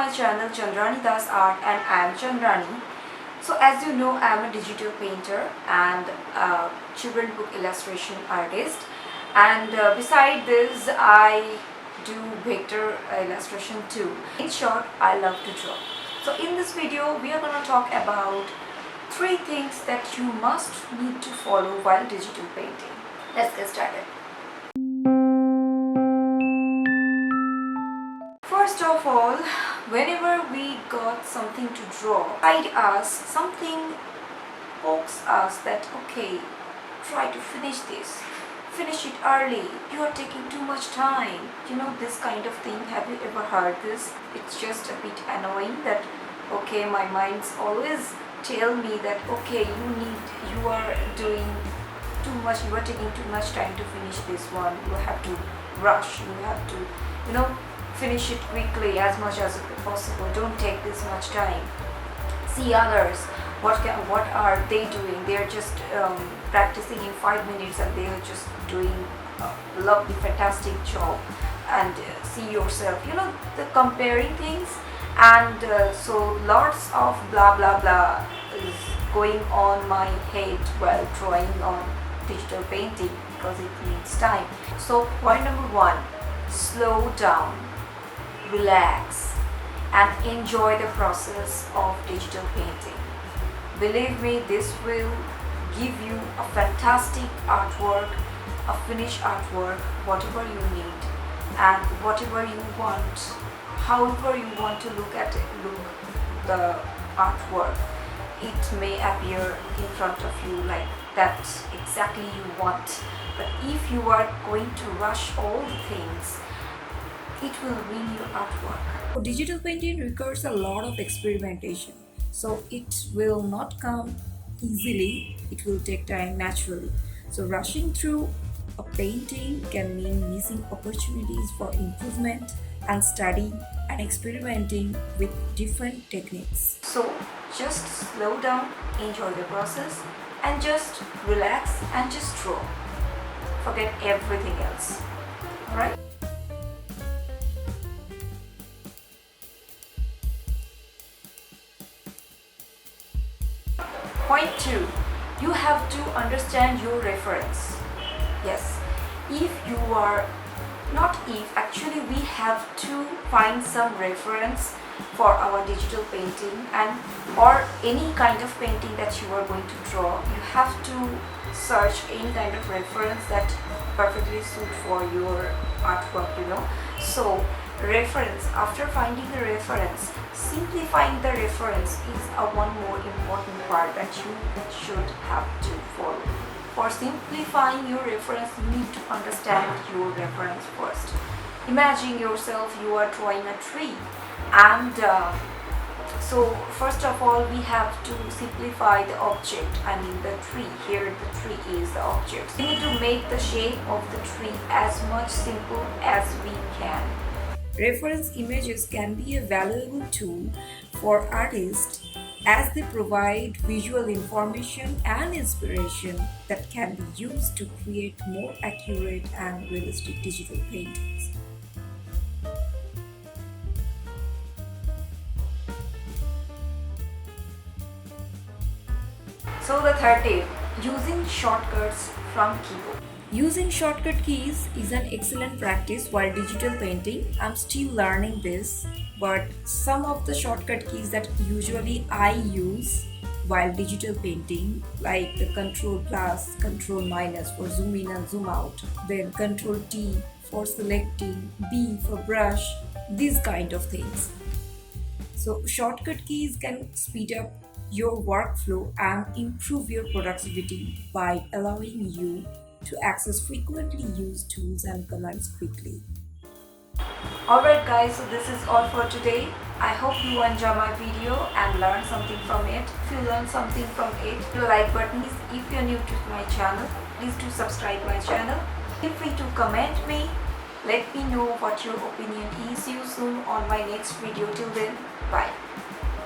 my channel Chandrani Das Art, and I am Chandrani. So as you know, I am a digital painter and a children book illustration artist, and beside this I do vector illustration too. In short, I love to draw. So in this video we are going to talk about 3 things that you must need to follow while digital painting. Let's get started. First of all, whenever we got something to draw, inside us, something pokes us that, okay, try to finish this. Finish it early. You are taking too much time. You know, this kind of thing. Have you ever heard this? It's just a bit annoying that, okay, my mind's always tell me that, okay, you are doing too much, you are taking too much time to finish this one. You have to rush. You have to, finish it quickly as much as possible. Don't take this much time. See others. What are they doing? They're just practicing in 5 minutes and they are just doing a lovely, fantastic job. And see yourself. The comparing things, and so lots of blah blah blah is going on my head while drawing on digital painting because it needs time. So point number 1: slow down. Relax and enjoy the process of digital painting. Believe me, this will give you a fantastic artwork, a finished artwork, whatever you need and whatever you want, however you want to look the artwork. It may appear in front of you like that exactly you want, but if you are going to rush all the things, it will ruin your artwork. So digital painting requires a lot of experimentation, so it will not come easily. It will take time naturally. So rushing through a painting can mean missing opportunities for improvement and study and experimenting with different techniques. So just slow down, enjoy the process, and just relax and just draw. Forget everything else. Alright? Point 2, you have to understand your reference. Yes, actually we have to find some reference for our digital painting or any kind of painting that you are going to draw. You have to search any kind of reference that perfectly suit for your artwork, So reference, after finding the reference, simplifying the reference is one more important part that you should have to follow. For simplifying your reference, you need to understand your reference first. Imagine yourself, you are drawing a tree, and so first of all we have to simplify the object. The tree. Here the tree is the object. We need to make the shape of the tree as much simple as we can. Reference images can be a valuable tool for artists as they provide visual information and inspiration that can be used to create more accurate and realistic digital paintings. So the third tip, using shortcuts from keyboard. Using shortcut keys is an excellent practice while digital painting. I'm still learning this, but some of the shortcut keys that usually I use while digital painting, like the Control plus, Control minus for zoom in and zoom out, then Control T for selecting, B for brush, these kind of things. So shortcut keys can speed up your workflow and improve your productivity by allowing you to access frequently used tools and commands quickly. Alright guys, so this is all for today. I hope you enjoy my video and learn something from it. If you learn something from it, the like button. If you're new to my channel, please do subscribe my channel. Feel free to comment me. Let me know what your opinion is. See you soon on my next video. Till then, bye.